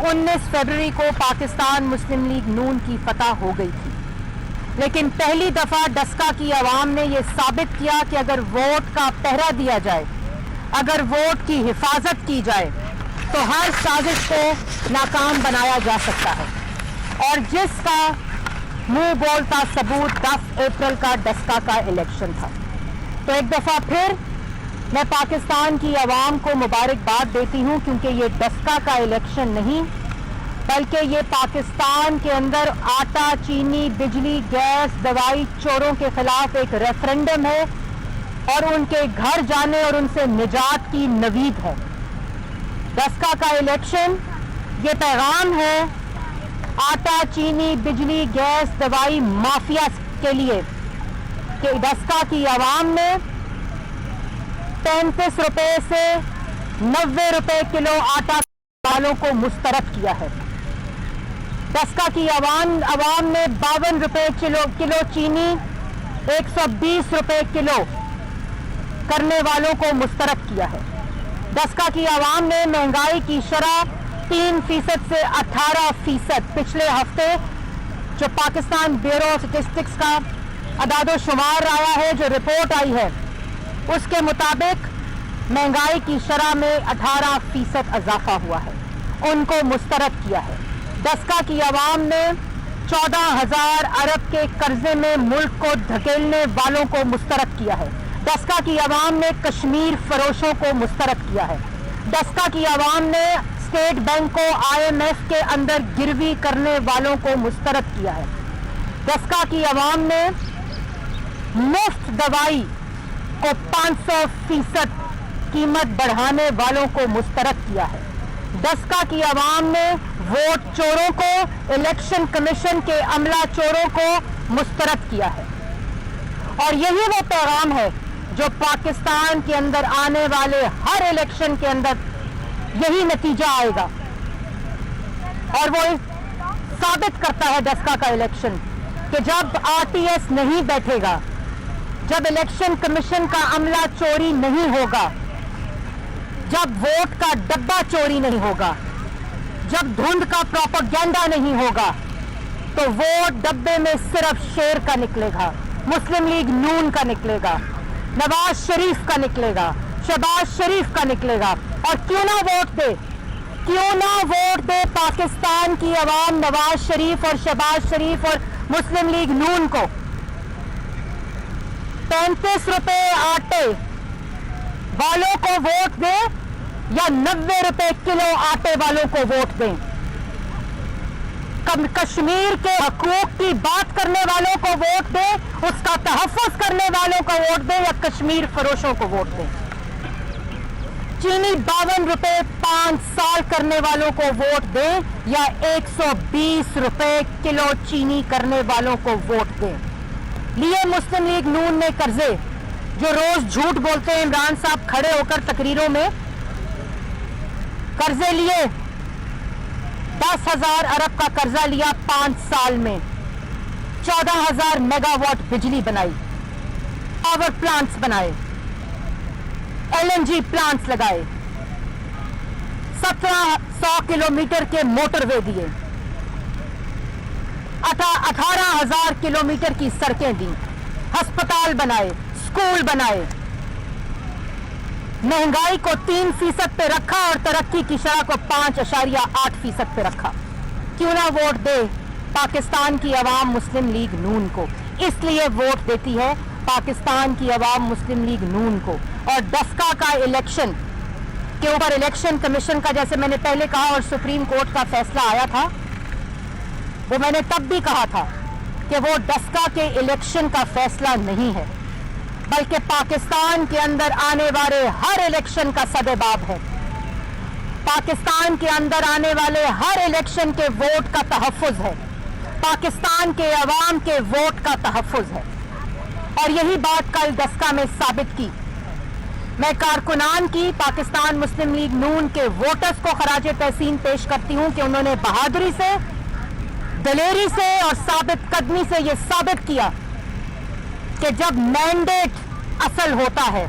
19 फरवरी को पाकिस्तान मुस्लिम लीग नून की फतह हो गई थी, लेकिन पहली दफा डस्का की आवाम ने यह साबित किया कि अगर वोट का पहरा दिया जाए, अगर वोट की हिफाजत की जाए तो हर साजिश को नाकाम बनाया जा सकता है। और जिसका मुंह बोलता सबूत 10 अप्रैल का डस्का का इलेक्शन था। तो एक दफा फिर मैं पाकिस्तान की आवाम को मुबारकबाद देती हूं, क्योंकि ये डस्का का इलेक्शन नहीं बल्कि ये पाकिस्तान के अंदर आटा, चीनी, बिजली, गैस, दवाई चोरों के खिलाफ एक रेफरेंडम है और उनके घर जाने और उनसे निजात की नवीद है। डस्का का इलेक्शन ये पैगाम है आटा, चीनी, बिजली, गैस, दवाई माफिया के लिए कि डस्का की आवाम ने 35 रुपए से 90 रुपए किलो आटा वालों को मुस्तरद किया है। डस्का की आवाम ने 52 रुपए किलो चीनी, 120 रुपए किलो करने वालों को मुस्तरद किया है। डस्का की आवाम ने महंगाई की शरह 3% से 18% पिछले हफ्ते जो पाकिस्तान ब्यूरो ऑफ स्टैटिस्टिक्स का अदादो शुमार आया है, जो रिपोर्ट आई है, उसके मुताबिक महंगाई की शरह में 18% इजाफा हुआ है, उनको मुस्तरद किया है। डस्का की आवाम ने 14,000 अरब के कर्जे में मुल्क को धकेलने वालों को मुस्तरद किया है। डस्का की आवाम ने कश्मीर फरोशों को मुस्तरद किया है। डस्का की आवाम ने स्टेट बैंक को IMF के अंदर गिरवी करने वालों को मुस्तरद किया है। डस्का की आवाम ने मुफ्त दवाई को 500% कीमत बढ़ाने वालों को मुस्तरद किया है। डस्का की आवाम ने वोट चोरों को, इलेक्शन कमीशन के अमला चोरों को मुस्तरद किया है। और यही वो पैगाम है जो पाकिस्तान के अंदर आने वाले हर इलेक्शन के अंदर यही नतीजा आएगा। और वो साबित करता है डस्का का इलेक्शन कि जब RTS नहीं बैठेगा, जब इलेक्शन कमीशन का अमला चोरी नहीं होगा, जब वोट का डब्बा चोरी नहीं होगा, जब धुंध का प्रोपेगेंडा नहीं होगा, तो वोट डब्बे में सिर्फ शेर का निकलेगा, मुस्लिम लीग नून का निकलेगा, नवाज शरीफ का निकलेगा, शहबाज शरीफ का निकलेगा। और क्यों ना वोट दे, क्यों ना वोट दे पाकिस्तान की आवाम नवाज शरीफ और शहबाज शरीफ और मुस्लिम लीग नून को। 35 रुपए आटे वालों को वोट दे या 90 रुपए किलो आटे वालों को वोट दें। कश्मीर के हकूक की बात करने वालों को वोट दे, उसका तहफ़्फ़ुज़ करने वालों को वोट दे या कश्मीर फरोशों को वोट दे। चीनी 52 रुपए 5 साल करने वालों को वोट दे या 120 रुपए किलो चीनी करने वालों को वोट दे। लिए मुस्लिम लीग नून ने कर्जे, जो रोज झूठ बोलते हैं इमरान साहब खड़े होकर तकरीरों में, कर्जे लिए 10,000 अरब का कर्जा लिया 5 साल में, 14,000 मेगावाट बिजली बनाई, पावर प्लांट्स बनाए, LNG प्लांट्स लगाए, 1700 किलोमीटर के मोटरवे दिए, 18,000 किलोमीटर की सड़कें दी, अस्पताल बनाए, स्कूल बनाए, महंगाई को 3% पे रखा और तरक्की की शरह को 5.8% पे रखा। क्यों ना वोट दे पाकिस्तान की आवाम मुस्लिम लीग नून को। इसलिए वोट देती है पाकिस्तान की आवाम मुस्लिम लीग नून को। और डस्का का इलेक्शन के ऊपर इलेक्शन कमीशन का, जैसे मैंने पहले कहा और सुप्रीम कोर्ट का फैसला आया था, वो मैंने तब भी कहा था कि वो डस्का के इलेक्शन का फैसला नहीं है, बल्कि पाकिस्तान के अंदर आने वाले हर इलेक्शन का सदेबाब है। पाकिस्तान के अंदर आने वाले हर इलेक्शन के वोट का तहफ़्फ़ुज़ है, पाकिस्तान के अवाम के वोट का तहफ़्फ़ुज़ है। और यही बात कल डस्का में साबित की। मैं कारकुनान की पाकिस्तान मुस्लिम लीग नून के वोटर्स को खराजे तहसीन पेश करती हूं कि उन्होंने बहादुरी से, दलेरी से और साबित कदमी से यह साबित किया कि जब मैंडेट असल होता है,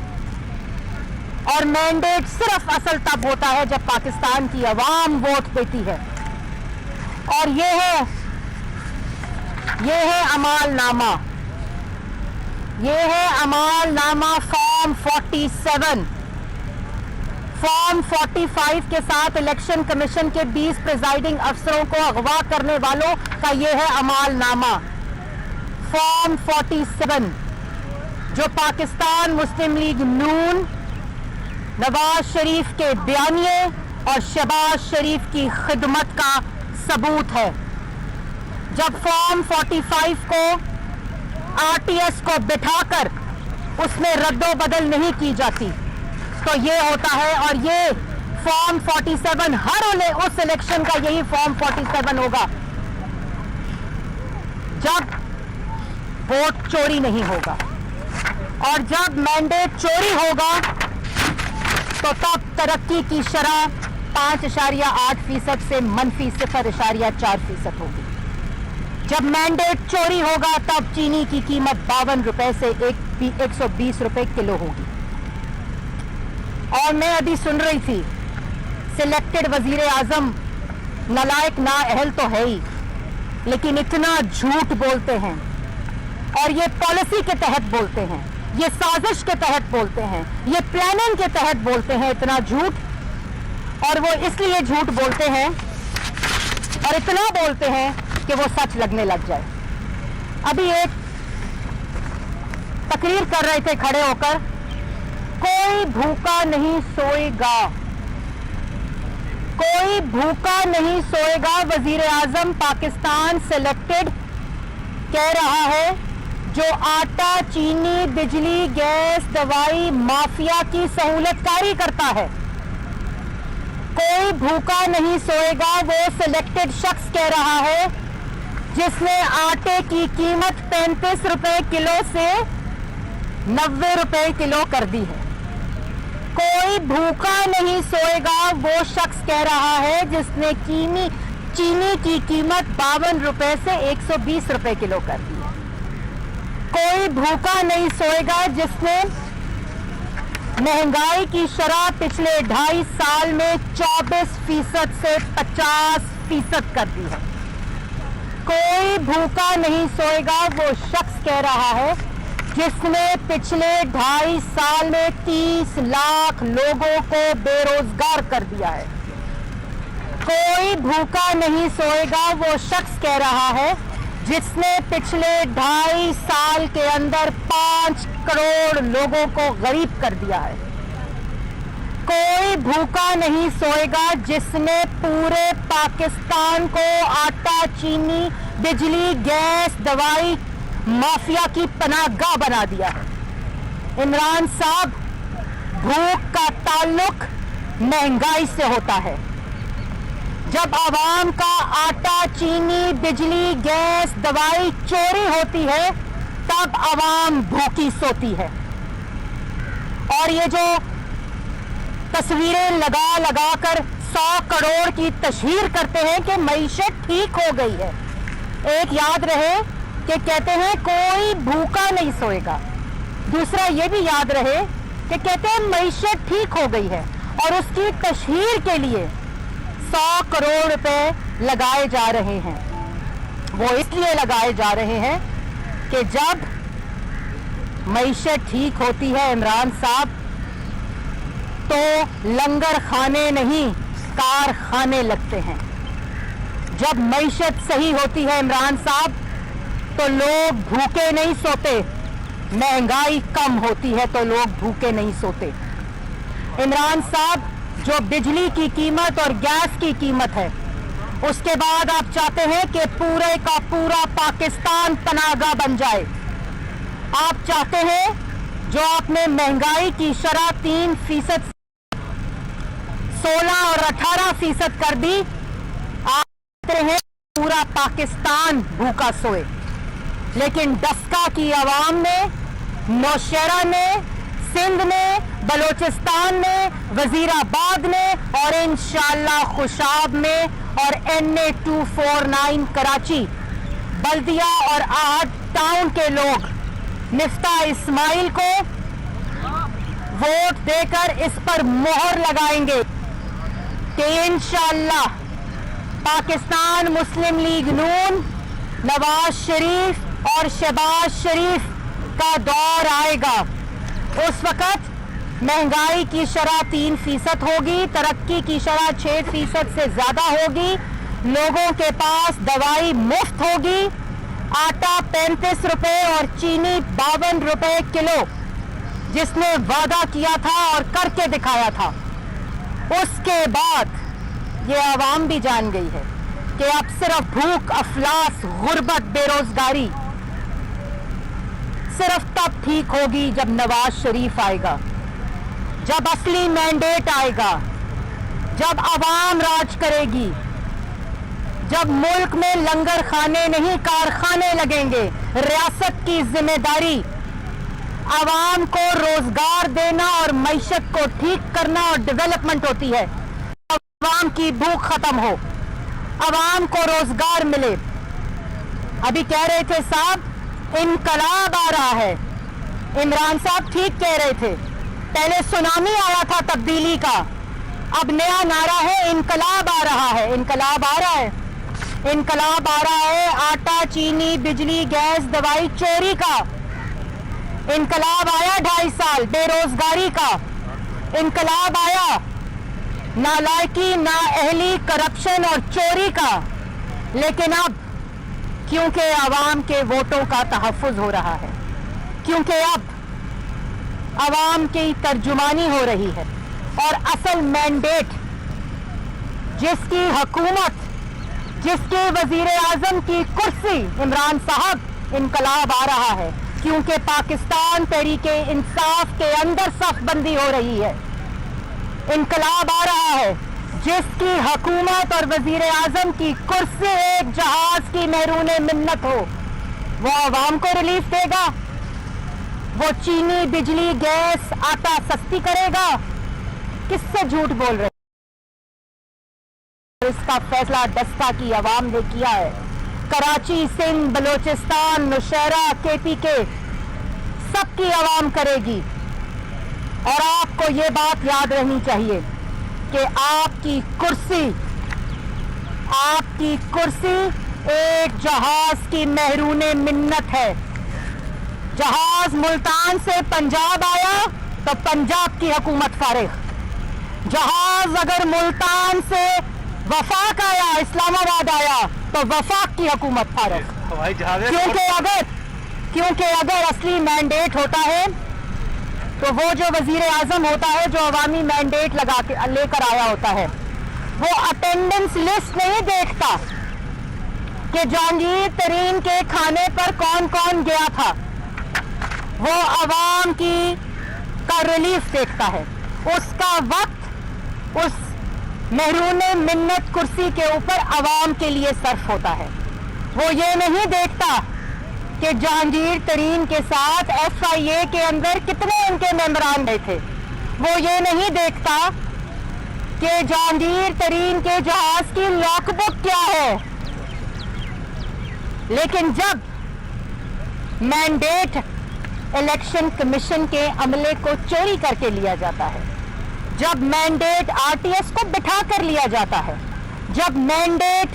और मैंडेट सिर्फ असल तब होता है जब पाकिस्तान की आवाम वोट देती है। اور یہ ہے عمال نامہ، یہ ہے عمال نامہ فارم 47۔ فارم 45 کے ساتھ الیکشن کمیشن کے 20 پریزائڈنگ افسروں کو اغوا کرنے والوں کا یہ ہے عمال نامہ فارم 47، جو پاکستان مسلم لیگ نون، نواز شریف کے بیانیے اور شہباز شریف کی خدمت کا ثبوت ہے۔ جب فارم 45 کو RTS کو بٹھا کر اس میں رد و بدل نہیں کی جاتی تو یہ ہوتا ہے، اور یہ فارم 47 ہر اس الیکشن کا یہی فارم 47 ہوگا جب ووٹ چوری نہیں ہوگا، اور جب مینڈیٹ چوری ہوگا تو تب ترقی کی شرح 5.8% سے -0.4% ہوگی۔ جب مینڈیٹ چوری ہوگا تب چینی کی قیمت 52 روپے سے 120 روپے کلو ہوگی۔ اور میں ابھی سن رہی تھی سلیکٹڈ وزیر اعظم نالائق نااہل تو ہے ہی، لیکن اتنا جھوٹ بولتے ہیں، اور یہ پالیسی کے تحت بولتے ہیں، یہ سازش کے تحت بولتے ہیں، یہ پلاننگ کے تحت بولتے ہیں اتنا جھوٹ، اور وہ اس لیے جھوٹ بولتے ہیں اور اتنا بولتے ہیں کہ وہ سچ لگنے لگ جائے۔ ابھی ایک تقریر کر رہے تھے کھڑے ہو کر، کوئی بھوکا نہیں سوئے گا، کوئی بھوکا نہیں سوئے گا۔ وزیر اعظم پاکستان سلیکٹڈ کہہ رہا ہے جو آٹا، چینی، بجلی، گیس، دوائی مافیا کی سہولت کاری کرتا ہے، کوئی بھوکا نہیں سوئے گا۔ وہ سلیکٹڈ شخص کہہ رہا ہے جس نے آٹے کی قیمت 35 روپے کلو سے 90 روپے کلو کر دی ہے۔ کوئی بھوکا نہیں سوئے گا وہ شخص کہہ رہا ہے جس نے چینی کی قیمت 52 روپے سے 120 روپے کلو کر دی ہے۔ کوئی بھوکا نہیں سوئے گا جس نے مہنگائی کی شرح پچھلے 2.5 سال میں 24% سے 50% کر دی ہے۔ کوئی بھوکا نہیں سوئے گا وہ شخص کہہ رہا ہے جس نے پچھلے 2.5 سال میں 30 لاکھ لوگوں کو بے روزگار کر دیا ہے۔ کوئی بھوکا نہیں سوئے گا وہ شخص کہہ رہا ہے جس نے پچھلے 2.5 سال کے اندر 5 کروڑ لوگوں کو غریب کر دیا ہے۔ کوئی بھوکا نہیں سوئے گا جس نے پورے پاکستان کو آٹا، چینی، بجلی، گیس، دوائی مافیا کی پناہ گاہ بنا دیا ہے۔ عمران صاحب، بھوک کا تعلق مہنگائی سے ہوتا ہے۔ جب عوام کا آٹا، چینی، بجلی، گیس، دوائی چوری ہوتی ہے تب عوام بھوکی سوتی ہے۔ اور یہ جو تصویریں لگا کر 100 کروڑ کی تشہیر کرتے ہیں کہ معیشت ٹھیک ہو گئی ہے، ایک یاد رہے کہ کہتے ہیں کوئی بھوکا نہیں سوئے گا، دوسرا یہ بھی یاد رہے کہ کہتے ہیں معیشت ٹھیک ہو گئی ہے، اور اس کی تشہیر کے لیے 100 کروڑ روپے لگائے جا رہے ہیں۔ وہ اس لیے لگائے جا رہے ہیں کہ جب معیشت ٹھیک ہوتی ہے عمران صاحب تو لنگر خانے نہیں کارخانے لگتے ہیں۔ جب معیشت صحیح ہوتی ہے عمران صاحب تو لوگ بھوکے نہیں سوتے، مہنگائی کم ہوتی ہے تو لوگ بھوکے نہیں سوتے۔ عمران صاحب، جو بجلی کی قیمت اور گیس کی قیمت ہے، اس کے بعد آپ چاہتے ہیں کہ پورے کا پورا پاکستان پناہ گاہ بن جائے۔ آپ چاہتے ہیں جو آپ نے مہنگائی کی شرح 3%، 16 اور 18% کر دی، آپ چاہتے ہیں پورا پاکستان بھوکا سوئے۔ لیکن ڈسکا کی عوام نے، نوشہرہ نے، سندھ نے، بلوچستان میں، وزیر آباد میں، اور انشاءاللہ خوشاب میں، اور NA 249 کراچی بلدیہ اور آہٹ ٹاؤن کے لوگ مفتاح اسماعیل کو ووٹ دے کر اس پر مہر لگائیں گے کہ انشاءاللہ पाकिस्तान मुस्लिम लीग नून, नवाज शरीफ और शहबाज शरीफ का दौर आएगा। उस वक्त महंगाई की शरह 3% होगी, तरक्की की शरह 6% से ज्यादा होगी, लोगों के पास दवाई मुफ्त होगी, आटा 35 रुपए और चीनी 52 रुपए किलो जिसने वादा किया था और करके दिखाया था। उसके बाद ये आवाम भी जान गई है कि अब सिर्फ भूख, अफलास, गुर्बत, बेरोजगारी सिर्फ तब ठीक होगी जब नवाज शरीफ आएगा, जब असली मैंडेट आएगा, जब आवाम राज करेगी, जब मुल्क में लंगर खाने नहीं कारखाने लगेंगे। रियासत की जिम्मेदारी आवाम को रोजगार देना और मईशत को ठीक करना और डेवलपमेंट होती है। आवाम की भूख खत्म हो, आवाम को रोजगार मिले। अभी कह रहे थे साहब इनकलाब आ रहा है, इमरान साहब ठीक कह रहे थे। पहले सुनामी आया था तब्दीली का, अब नया नारा है इनकलाब आ रहा है। इनकलाब आ रहा है, इनकलाब आ रहा है आटा, चीनी, बिजली, गैस, दवाई चोरी का। इनकलाब आया 2.5 साल बेरोजगारी का। इनकलाब आया नालायकी, नाअहली, करप्शन और चोरी का। लेकिन अब क्योंकि आवाम के वोटों का तहफ्फुज हो रहा है, क्योंकि अब आवाम की तर्जुमानी हो रही है और असल मैंडेट जिसकी हुकूमत, जिसके वजीर आजम की कुर्सी इमरान साहब, इनकलाब आ रहा है क्योंकि पाकिस्तान तहरीके इंसाफ के अंदर सफबंदी हो रही है। इनकलाब आ रहा है जिसकी हुकूमत और वजीर आजम की कुर्सी एक जहाज की महरूने मिन्नत हो, वो आवाम को रिलीफ देगा, वो चीनी, बिजली, गैस, आटा सस्ती करेगा। किससे झूठ बोल रहे? इसका फैसला डस्का की आवाम ने किया है। कराची, सिंध, बलोचिस्तान, नौशहरा, KPK सबकी आवाम करेगी। और आपको ये बात याद रहनी चाहिए कि आपकी कुर्सी एक जहाज की महरूने मिन्नत है। जहाज मुल्तान से पंजाब आया तो पंजाब की हुकूमत फारिग। जहाज अगर मुल्तान से वफाक आया, इस्लामाबाद आया तो वफाक की हुकूमत फारिग। क्योंकि अगर असली मैंडेट होता है तो वो जो वजीर आजम होता है, जो अवामी मैंडेट लगा के लेकर आया होता है, वो अटेंडेंस लिस्ट नहीं देखता कि जहांगीर तरीन के खाने पर कौन कौन गया था। वो अवाम का रिलीफ देखता है। उसका वक्त उस महरूने मिन्नत कुर्सी के ऊपर अवाम के लिए सर्फ होता है। वो ये नहीं देखता कि जहांगीर तरीन के साथ FIA के अंदर कितने उनके मेंबरान गए थे। वो ये नहीं देखता कि जहांगीर तरीन के जहाज की लॉकबुक क्या है। लेकिन जब मैंडेट इलेक्शन कमीशन के अमले को चोरी करके लिया जाता है, जब मैंडेट RTS को बिठा कर लिया जाता है, जब मैंडेट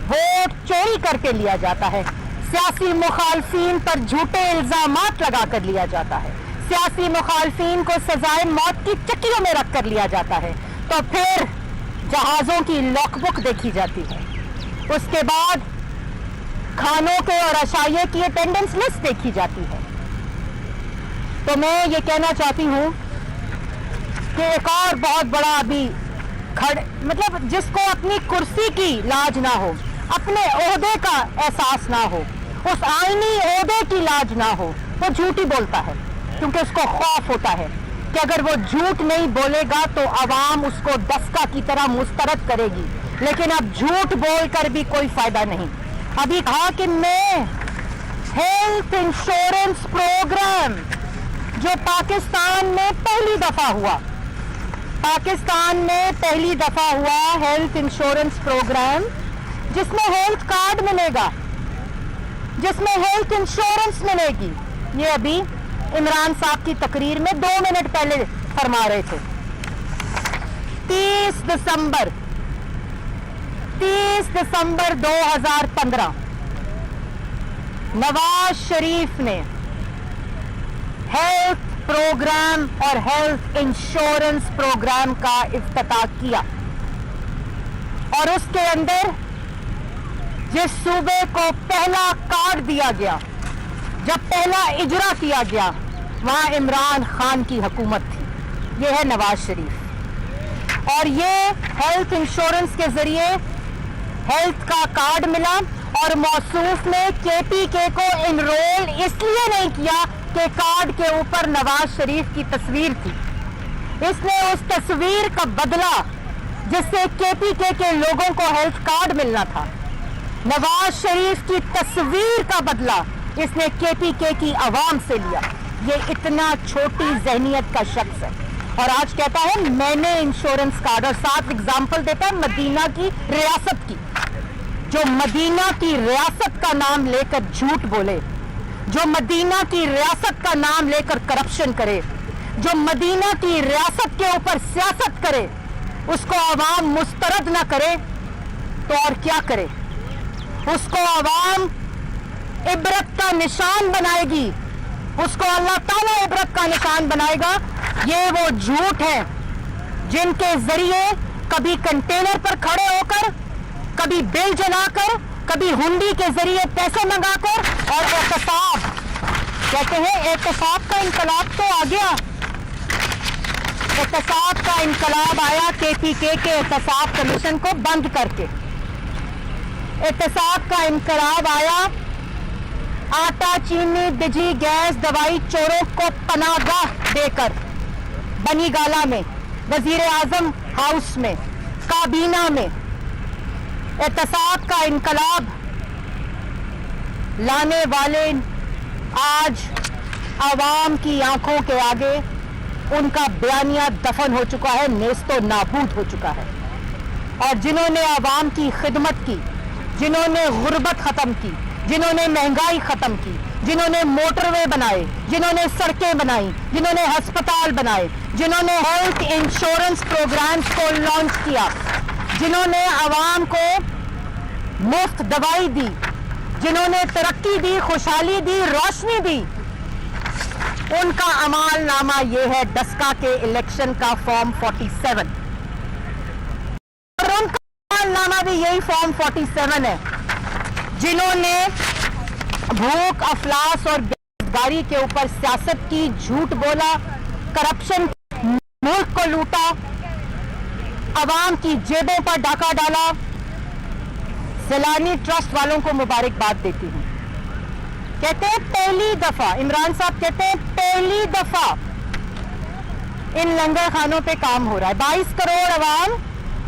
वोट चोरी करके लिया जाता है, सियासी मुखालफीन पर झूठे इल्जामात लगा कर लिया जाता है, सियासी मुखालफीन को सजाए मौत की चक्कियों में रख कर लिया जाता है, तो फिर जहाजों की लॉकबुक देखी जाती है। उसके बाद खानों के और अशाइये की अटेंडेंस लिस्ट देखी जाती है। तो मैं ये कहना चाहती हूँ कि एक और बहुत बड़ा अभी मतलब जिसको अपनी कुर्सी की लाज ना हो, अपने ओहदे का एहसास ना हो, उस आईनी ओहदे की लाज ना हो, वो झूठ ही बोलता है क्योंकि उसको खौफ होता है कि अगर वो झूठ नहीं बोलेगा तो आवाम उसको डस्का की तरह मुस्तरद करेगी। लेकिन अब झूठ बोलकर भी कोई फायदा नहीं। अभी कहा कि मैं हेल्थ इंश्योरेंस प्रोग्राम जो पाकिस्तान में पहली दफा हुआ, हेल्थ इंश्योरेंस प्रोग्राम जिसमें हेल्थ कार्ड मिलेगा, जिसमें हेल्थ इंश्योरेंस मिलेगी, ये अभी इमरान साहब की तकरीर में 2 मिनट पहले फरमा रहे थे। 30 23 दिसंबर 2015 नवाज शरीफ ने हेल्थ प्रोग्राम और हेल्थ इंश्योरेंस प्रोग्राम का इफ्तिताह किया और उसके अंदर जिस सूबे को पहला कार्ड दिया गया, जब पहला इजरा किया गया, वहां इमरान खान की हुकूमत थी। ये है नवाज शरीफ। और ये हेल्थ इंश्योरेंस के जरिए हेल्थ का कार्ड मिला और मौसूफ ने केपीके को इनरोल इसलिए नहीं किया कि कार्ड के ऊपर नवाज शरीफ की तस्वीर थी। इसने उस तस्वीर का बदला जिससे केपीके के लोगों को हेल्थ कार्ड मिलना था, नवाज शरीफ की तस्वीर का बदला इसने केपीके की आवाम से लिया। ये इतना छोटी जहनियत का शख्स है और आज कहता है मैंने इंश्योरेंस कार्ड, और साथ एग्जाम्पल देता है मदीना की रियासत की। जो मदीना की रियासत का नाम लेकर झूठ बोले, जो मदीना की रियासत का नाम लेकर करप्शन करे, जो मदीना की रियासत के ऊपर सियासत करे, उसको आवाम मुस्तरद ना करे तो और क्या करे? उसको आवाम इबरत का निशान बनाएगी, उसको अल्लाह ताला इबरत का निशान बनाएगा। ये वो झूठ है जिनके जरिए कभी कंटेनर पर खड़े होकर, कभी बिल जलाकर, कभी हुंडी के जरिए पैसे मंगाकर, और एहतसाब कहते हैं एहतसाब का इनकलाब तो आ गया। एहतसाब का इनकलाब आया केपीके के एहतसाब कमीशन को बंद करके। एहतसाब का इनकलाब आया आटा, चीनी, बिजली, गैस, दवाई चोरों को पनाहगाह देकर बनी गाला में, वजीर आजम हाउस में, काबीना में। एहतसाब का इनकलाब लाने वाले आज आवाम की आंखों के आगे उनका बयानिया दफन हो चुका है, नेस्तो नाबूद हो चुका है। और जिन्होंने आवाम की खिदमत की, जिन्होंने गुर्बत खत्म की, जिन्होंने महंगाई खत्म की, जिन्होंने मोटरवे बनाए, जिन्होंने सड़कें बनाई, जिन्होंने अस्पताल बनाए, जिन्होंने हेल्थ इंश्योरेंस प्रोग्राम्स को लॉन्च किया, जिन्होंने आवाम को मुफ्त दवाई दी, जिन्होंने तरक्की दी, खुशहाली दी, रोशनी दी, उनका अमाल नामा यह है डस्का के इलेक्शन का फॉर्म 47। और उनका अमाल नामा भी यही फॉर्म 47 है। जिन्होंने भूख, अफलास और बेरोजगारी के ऊपर सियासत की, झूठ बोला, करप्शन, मुल्क को लूटा, अवाम की जेबों पर डाका डाला। सैलानी ट्रस्ट वालों को मुबारकबाद देती हूं। कहते हैं पहली दफा, इमरान साहब कहते हैं पहली दफा इन लंगर खानों पे काम हो रहा है। 22 करोड़ अवाम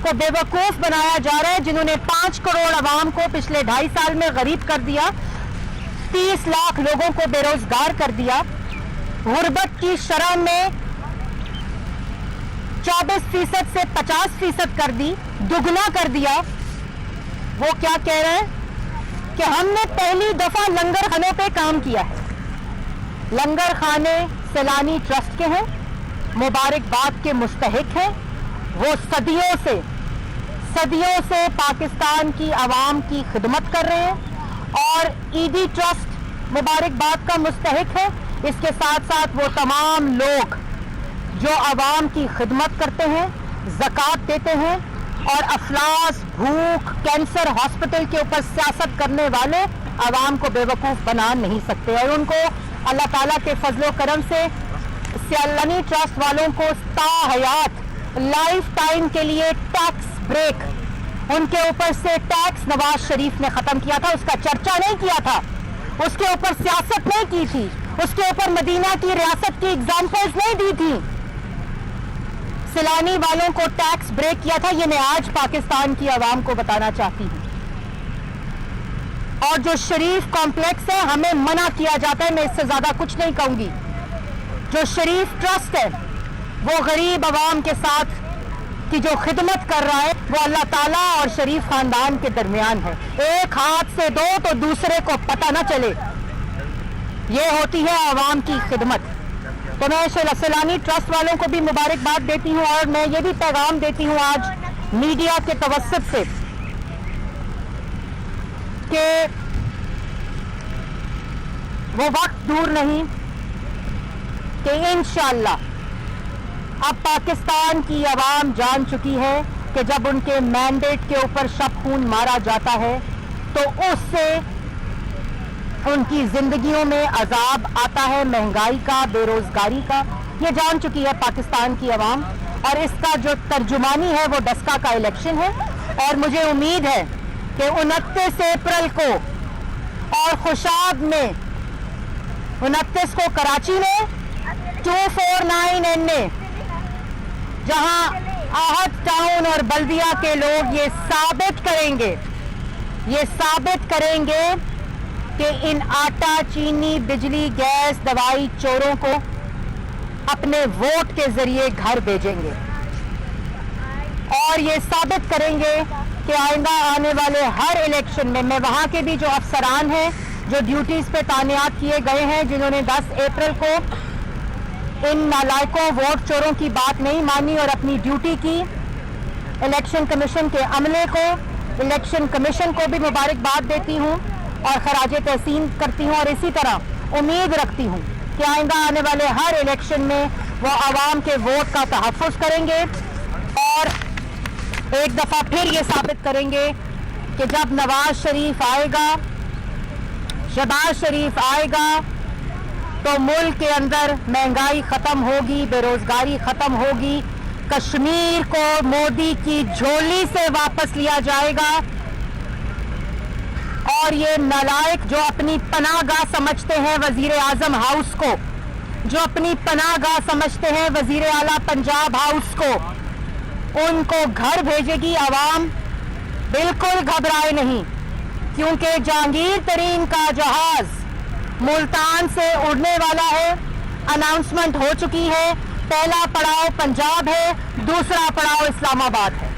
को बेवकूफ बनाया जा रहा है, जिन्होंने 5 करोड़ अवाम को पिछले 2.5 साल में गरीब कर दिया, 30 लाख लोगों को बेरोजगार कर दिया, गुर्बत की शरह में 24% से 50% कर दी, दुगना कर दिया। वो क्या कह रहे हैं कि हमने पहली दफा लंगर खानों पे काम किया है। लंगर खाने सैलानी ट्रस्ट के हैं, मुबारकबाद के मुस्तहिक हैं। वो सदियों से पाकिस्तान की आवाम की खिदमत कर रहे हैं और ईदी ट्रस्ट मुबारकबाद का मुस्तहिक है। इसके साथ साथ वो तमाम लोग जो आवाम की खिदमत करते हैं, ज़कात देते हैं और अफलास, भूख, कैंसर हॉस्पिटल के ऊपर सियासत करने वाले आवाम को बेवकूफ़ बना नहीं सकते। और उनको अल्लाह ताला के फजलो करम से सैलानी ट्रस्ट वालों को ताहयात लाइफ टाइम के लिए टैक्स ब्रेक, उनके ऊपर से टैक्स नवाज शरीफ ने ख़त्म किया था। उसका चर्चा नहीं किया था, उसके ऊपर सियासत नहीं की थी, उसके ऊपर मदीना की रियासत की एग्जाम्पल्स नहीं दी थी। सैलानी वालों को टैक्स ब्रेक किया था। ये मैं आज पाकिस्तान की आवाम को बताना चाहती हूँ। और जो शरीफ कॉम्प्लेक्स है, हमें मना किया जाता है, मैं इससे ज्यादा कुछ नहीं कहूंगी। जो शरीफ ट्रस्ट है वो गरीब आवाम के साथ की जो खिदमत कर रहा है वो अल्लाह ताला और शरीफ खानदान के दरमियान है। एक हाथ से दो तो दूसरे को पता ना चले, ये होती है आवाम की खिदमत। तो मैं सैलानी ट्रस्ट वालों को भी मुबारकबाद देती हूँ और मैं ये भी पैगाम देती हूँ आज मीडिया के तवस्सुत से کہ وہ وقت دور نہیں کہ انشاءاللہ اب پاکستان کی عوام جان چکی ہے کہ جب ان کے مینڈیٹ کے اوپر شب خون مارا جاتا ہے تو اس سے ان کی زندگیوں میں عذاب آتا ہے، مہنگائی کا، بے روزگاری کا. یہ جان چکی ہے پاکستان کی عوام، اور اس کا جو ترجمانی ہے وہ ڈسکا کا الیکشن ہے. اور مجھے امید ہے کہ 29 اپریل کو اور خوشاب میں 29 کو کراچی میں 249 این اے، جہاں آہت ٹاؤن اور بلدیہ کے لوگ یہ ثابت کریں گے کہ ان آٹا، چینی، بجلی، گیس، دوائی چوروں کو اپنے ووٹ کے ذریعے گھر بھیجیں گے، اور یہ ثابت کریں گے کہ آئندہ آنے والے ہر الیکشن میں وہاں کے بھی جو افسران ہیں جو ڈیوٹیز پہ تعینات کیے گئے ہیں، جنہوں نے 10 اپریل کو ان نالائقوں ووٹ چوروں کی بات نہیں مانی اور اپنی ڈیوٹی کی، الیکشن کمیشن کے عملے کو، الیکشن کمیشن کو بھی مبارکباد دیتی ہوں اور خراج تحسین کرتی ہوں، اور اسی طرح امید رکھتی ہوں کہ آئندہ آنے والے ہر الیکشن میں وہ عوام کے ووٹ کا تحفظ کریں گے اور ایک دفعہ پھر یہ ثابت کریں گے کہ جب نواز شریف آئے گا، شہباز شریف آئے گا تو ملک کے اندر مہنگائی ختم ہوگی، بے روزگاری ختم ہوگی، کشمیر کو مودی کی جھولی سے واپس لیا جائے گا، اور یہ نالائق جو اپنی پناہ گاہ سمجھتے ہیں وزیر اعظم ہاؤس کو، جو اپنی پناہ گاہ سمجھتے ہیں وزیر اعلیٰ پنجاب ہاؤس کو، ان کو گھر بھیجے گی عوام. بالکل گھبرائے نہیں، کیونکہ جہانگیر ترین کا جہاز ملتان سے اڑنے والا ہے. اناؤنسمنٹ ہو چکی ہے، پہلا پڑاؤ پنجاب ہے، دوسرا پڑاؤ اسلام آباد ہے.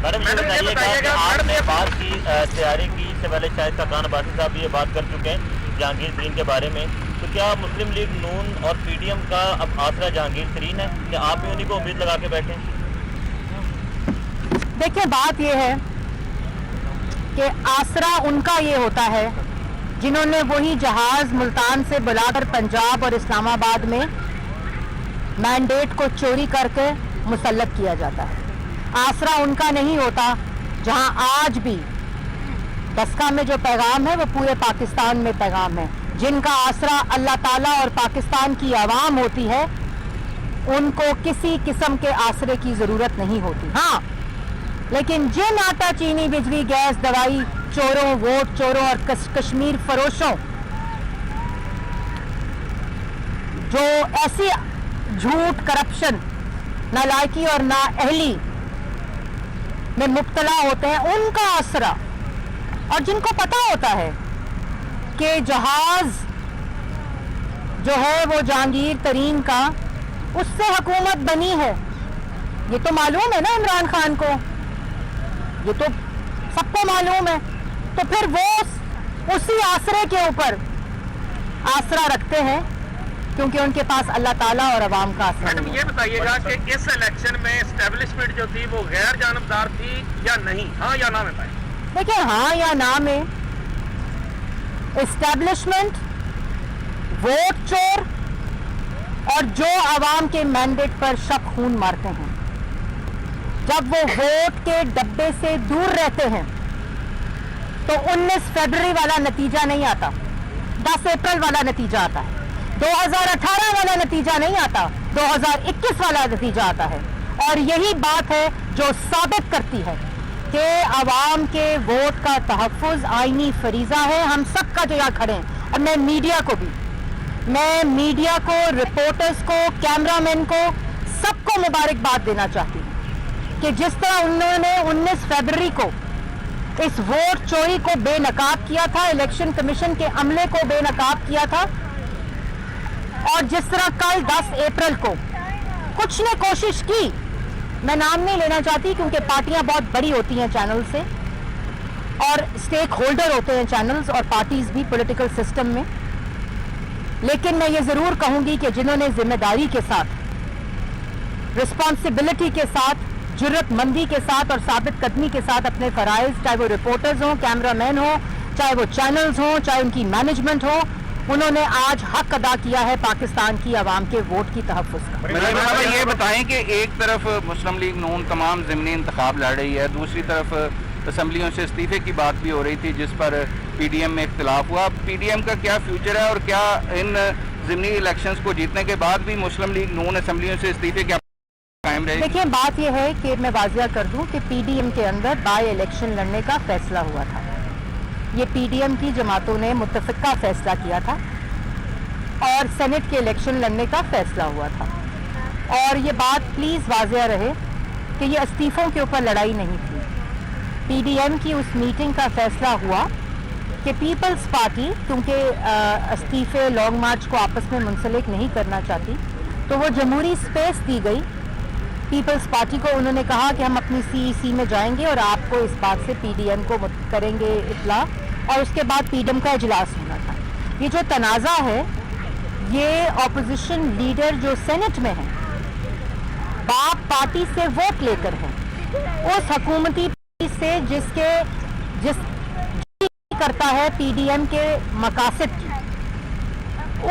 میڈم یہ بتائیے گا، آپ نے بات کی تیاری کی، اس سے پہلے شاہد خاقان عباسی صاحب بھی یہ بات کر چکے ہیں جہانگیر ترین کے بارے میں، تو کیا مسلم لیگ نون اور پی ڈی ایم کا اب آسرا جہانگیر ترین ہے کہ آپ بھی انہیں کو امید لگا کے بیٹھیں؟ دیکھیں، بات یہ ہے کہ آسرا ان کا یہ ہوتا ہے جنہوں نے وہی جہاز ملتان سے بلا کر پنجاب اور اسلام آباد میں مینڈیٹ کو چوری کر کے مسلط کیا جاتا ہے. آسرا ان کا نہیں ہوتا جہاں آج بھی ڈسکا میں جو پیغام ہے وہ پورے پاکستان میں پیغام ہے. جن کا آسرا اللہ تعالیٰ اور پاکستان کی عوام ہوتی ہے ان کو کسی قسم کے آسرے کی ضرورت نہیں ہوتی. ہاں، لیکن جن آٹا، چینی، بجلی، گیس، دوائی چوروں، ووٹ چوروں اور کشمیر فروشوں جو ایسی جھوٹ، کرپشن، نالائکی اور نااہلی میں مبتلا ہوتے ہیں، ان کا آسرا، اور جن کو پتا ہوتا ہے کہ جہاز جو ہے وہ جہانگیر ترین کا، اس سے حکومت بنی ہے، یہ تو معلوم ہے نا عمران خان کو، یہ تو سب کو معلوم ہے. تو پھر وہ اسی آسرے کے اوپر آسرا رکھتے ہیں کیونکہ ان کے پاس اللہ تعالیٰ اور عوام کا آسرا میڈم نہیں ہے. یہ بتائیے گا کہ اس الیکشن میں اسٹیبلشمنٹ جو تھی وہ غیر جانبدار تھی یا نہیں؟ ہاں یا نہ میں بتائیں. دیکھیں، ہاں یا نہ میں اسٹیبلشمنٹ، ووٹ چور اور جو عوام کے مینڈیٹ پر شب خون مارتے ہیں، جب وہ ووٹ کے ڈبے سے دور رہتے ہیں تو 19 فروری والا نتیجہ نہیں آتا، 10 اپریل والا نتیجہ آتا ہے. 2018 والا نتیجہ نہیں آتا، 2021 والا نتیجہ آتا ہے. اور یہی بات ہے جو ثابت کرتی ہے کہ عوام کے ووٹ کا تحفظ آئینی فریضہ ہے ہم سب کا جو یہاں کھڑے ہیں. اور میں میڈیا کو، رپورٹرز کو، کیمرہ مین کو، سب کو مبارکباد دینا چاہتی ہوں کہ جس طرح انہوں نے 19 فروری کو اس ووٹ چوری کو بے نقاب کیا تھا، الیکشن کمیشن کے عملے کو بے نقاب کیا تھا، اور جس طرح کل 10 اپریل کو کچھ نے کوشش کی، میں نام نہیں لینا چاہتی کیونکہ پارٹیاں بہت بڑی ہوتی ہیں چینل سے، اور اسٹیک ہولڈر ہوتے ہیں چینلز اور پارٹیز بھی پولیٹیکل سسٹم میں، لیکن میں یہ ضرور کہوں گی کہ جنہوں نے ذمہ داری کے ساتھ، رسپانسبلٹی کے ساتھ، جرت مندی کے ساتھ اور ثابت قدمی کے ساتھ اپنے فرائض، چاہے وہ رپورٹرز ہوں، کیمرہ مین ہوں، चाहे वो चैनल्स हों, चाहे उनकी मैनेजमेंट हो, उन्होंने आज हक अदा किया है पाकिस्तान की आवाम के वोट की तहफ़्फ़ुज़ का। मरीम साहब ये बताएं कि एक तरफ मुस्लिम लीग नून तमाम ज़िमनी इंतखाब लड़ रही है, दूसरी तरफ असम्बलियों से इस्तीफे की बात भी हो रही थी जिस पर पीडीएम में इख्तिलाफ हुआ। पीडीएम का क्या फ्यूचर है और क्या इन ज़िमनी इलेक्शंस को जीतने के बाद भी मुस्लिम लीग नून असम्बलियों से इस्तीफे क्या कायम रहेगी? देखिए, बात यह है कि मैं वाज़िया कर दूं कि पीडीएम के अंदर बाई इलेक्शन लड़ने का फैसला हुआ था। ये पीडीएम की जमातों ने मुत्तफ़िक़ा फैसला किया था और सेनेट के इलेक्शन लड़ने का फैसला हुआ था। और ये बात प्लीज़ वाज़िया रहे कि ये इस्तीफ़ों के ऊपर लड़ाई नहीं थी। पीडीएम की उस मीटिंग का फैसला हुआ कि पीपल्स पार्टी क्योंकि इस्तीफ़े लॉन्ग मार्च को आपस में मुंसलिक नहीं करना चाहती, तो वो जमहूरी स्पेस दी गई पीपल्स पार्टी को। उन्होंने कहा कि हम अपनी सीईसी में जाएंगे और आपको इस बात से पीडीएम को करेंगे इत्तला, और उसके बाद पीडीएम का इजलास होना था। ये जो तनाज़ा है, ये अपोजिशन लीडर जो सेनेट में है, बाप पार्टी से वोट लेकर है, उस हुकूमती पार्टी से जिस करता है पीडीएम के मकासद की,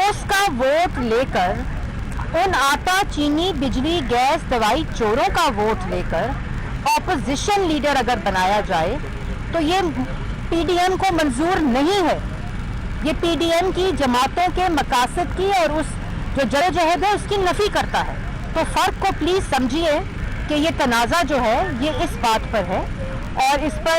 उसका वोट लेकर, उन आटा, चीनी, बिजली, गैस, दवाई चोरों का वोट लेकर ऑपोजिशन लीडर अगर बनाया जाए तो ये पीडीएम को मंजूर नहीं है। ये पीडीएम की जमातों के मकासद की और उस जो जदोजहद है उसकी नफी करता है। तो फ़र्क को प्लीज़ समझिए कि ये तनाज़ा जो है ये इस बात पर है, और इस पर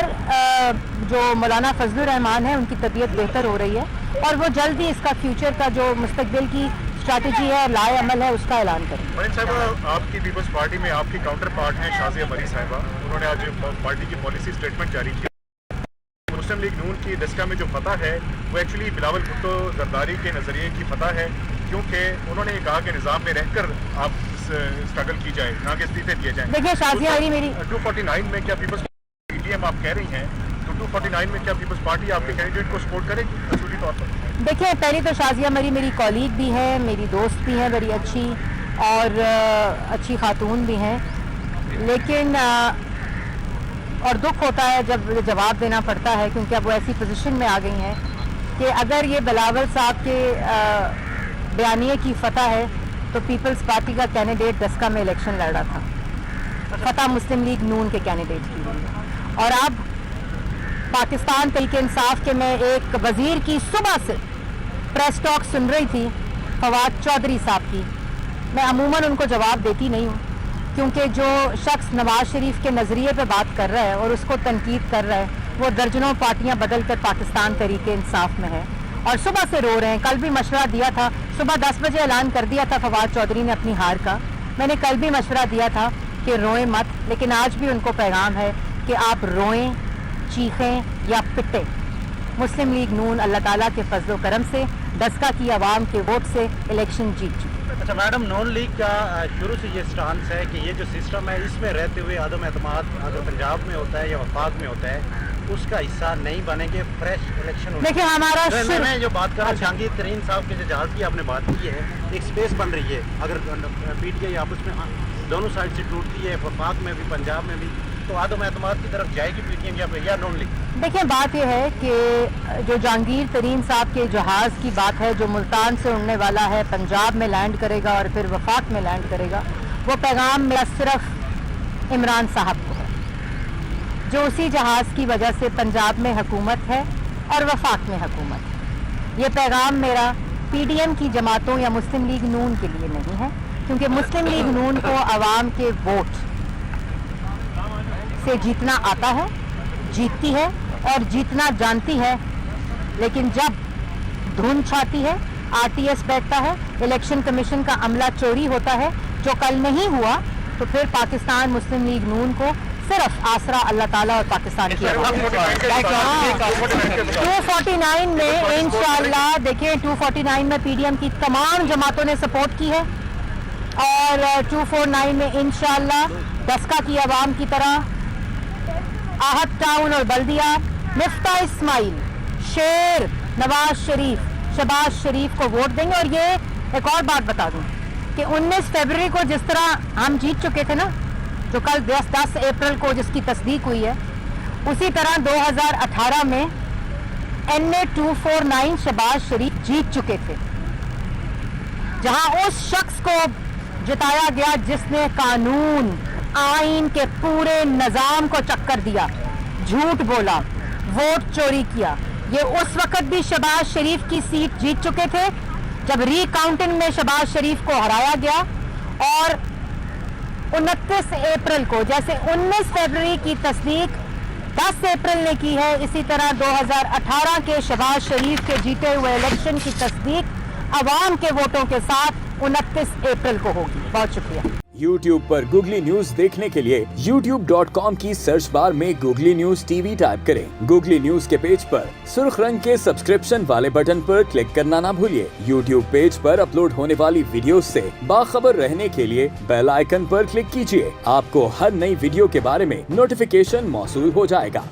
जो मौलाना फजलुर रहमान है उनकी तबीयत बेहतर हो रही है और वो जल्द ही इसका फ्यूचर का जो मुस्तकबिल की स्ट्रैटेजी है और लाए अमल है उसका ऐलान करें। मरीम साहब, आपकी पीपल्स पार्टी में आपकी काउंटर पार्ट हैं शाज़िया मरी साहिबा, उन्होंने आज पार्टी की पॉलिसी स्टेटमेंट जारी किया। मुस्लिम लीग नून की दस्का में जो फतह है वो एक्चुअली बिलावल भुट्टो जरदारी के नज़रिए की फतह है, क्योंकि उन्होंने ये कहा कि निज़ाम में रहकर आप स्ट्रगल की जाए, ना कि इस्तीफे दिए जाए। देखिए शाज़िया मरी, मेरी 249 में क्या पीपल्स पीडीएम आप कह रही हैं, तो 249 में क्या पीपल्स पार्टी आपके कैंडिडेट को सपोर्ट करेगी असूली तौर पर? देखिए, पहले तो शाज़िया मरी मेरी कॉलीग भी है, मेरी दोस्त भी हैं बड़ी अच्छी, और अच्छी खातून भी हैं, लेकिन और दुख होता है जब जवाब देना पड़ता है, क्योंकि अब वो ऐसी पोजीशन में आ गई हैं कि अगर ये बिलावल साहब के बयानिए की फतह है तो पीपल्स पार्टी का कैंडिडेट दस्का में इलेक्शन लड़ रहा था, फतह मुस्लिम लीग नून के कैंडिडेट की हुई। और अब पाकिस्तान तहरीक इंसाफ के मैं एक वजीर की सुबह से प्रेस टॉक सुन रही थी, फवाद चौधरी साहब की। मैं अमूमन उनको जवाब देती नहीं हूँ, क्योंकि जो शख्स नवाज शरीफ के नज़रिए पे बात कर रहा है और उसको तनकीद कर रहा है, वो दर्जनों पार्टियां बदल कर पाकिस्तान तहरीक इंसाफ में है और सुबह से रो रहे हैं। कल भी मशवरा दिया था, सुबह 10 बजे ऐलान कर दिया था फवाद चौधरी ने अपनी हार का। मैंने कल भी मशवरा दिया था कि रोएं मत, लेकिन आज भी उनको पैगाम है कि आप रोएं, चीखें या पिटें। मुस्लिम लीग नून अल्लाह ताला के फजलो करम से दस्का की आवाम के वोट से इलेक्शन जीत चुकी। अच्छा मैडम, नून लीग का शुरू से ये स्टांस है कि ये जो सिस्टम है इसमें रहते हुए आदम एतमाद अगर पंजाब में होता है या वफाक में होता है उसका हिस्सा नहीं बनेंगे, फ्रेश इलेक्शन। देखिए हमारा मैं जो बात कर रहा हूँ, जहांगीर तरीन साहब के जो जहाज की आपने बात की है, एक स्पेस बन रही है, अगर पीटीआई आपस में दोनों साइड से टूटती है, वफाक में भी पंजाब में भी, तो आदम एतमाद की तरफ जाएगी पीटीएम या नून लीग? देखिए बात यह है कि जो जहांगीर तरीन साहब के जहाज़ की बात है जो मुल्तान से उड़ने वाला है, पंजाब में लैंड करेगा और फिर वफाक में लैंड करेगा, वो पैगाम मेरा सिर्फ इमरान साहब को है, जो उसी जहाज़ की वजह से पंजाब में हुकूमत है और वफाक में हुकूमत है। ये पैगाम मेरा पीडीएम की जमातों या मुस्लिम लीग नून के लिए नहीं है, क्योंकि मुस्लिम लीग नून को आवाम के वोट से जीतना आता है, जीतती है और जीतना जानती है। लेकिन जब धुन छाती है, आरटीएस बैठता है, इलेक्शन कमीशन का अमला चोरी होता है, जो कल नहीं हुआ, तो फिर पाकिस्तान मुस्लिम लीग नून को सिर्फ आसरा अल्लाह ताला और पाकिस्तान की 249 में इंशाअल्लाह, देखिए 249 में पीडीएम की तमाम जमातों ने सपोर्ट की है और 249 में इंशाअल्लाह दस्का की आवाम की तरह आहत टाउन और बल्दिया, मिफ्ता इस्माइल, शेर, नवाज शरीफ, शहबाज शरीफ को वोट देंगे। और ये एक और बात बता दूं कि 19 फरवरी को जिस तरह हम जीत चुके थे ना, जो कल 10 अप्रैल को जिसकी तस्दीक हुई है, उसी तरह 2018 में NA 249 शहबाज शरीफ जीत चुके थे, जहां उस शख्स को जिताया गया जिसने कानून आइन के पूरे निजाम को चक्कर दिया, झूठ बोला, वोट चोरी किया। ये उस वक्त भी शहबाज शरीफ की सीट जीत चुके थे जब रीकाउंटिंग में शहबाज शरीफ को हराया गया, और 29 अप्रैल को, जैसे 19 फरवरी की तस्दीक 10 अप्रैल ने की है, इसी तरह 2018 के शहबाज शरीफ के जीते हुए इलेक्शन की तस्दीक अवाम के वोटों के साथ 29 अप्रैल को होगी। बहुत शुक्रिया। YouTube पर गूगली न्यूज देखने के लिए youtube.com की सर्च बार में गूगली न्यूज टीवी टाइप करें। गूगली न्यूज के पेज पर सुर्ख रंग के सब्सक्रिप्शन वाले बटन पर क्लिक करना ना भूलिए। YouTube पेज पर अपलोड होने वाली वीडियोस से बाखबर रहने के लिए बेल आइकन पर क्लिक कीजिए। आपको हर नई वीडियो के बारे में नोटिफिकेशन मौसूल हो जाएगा।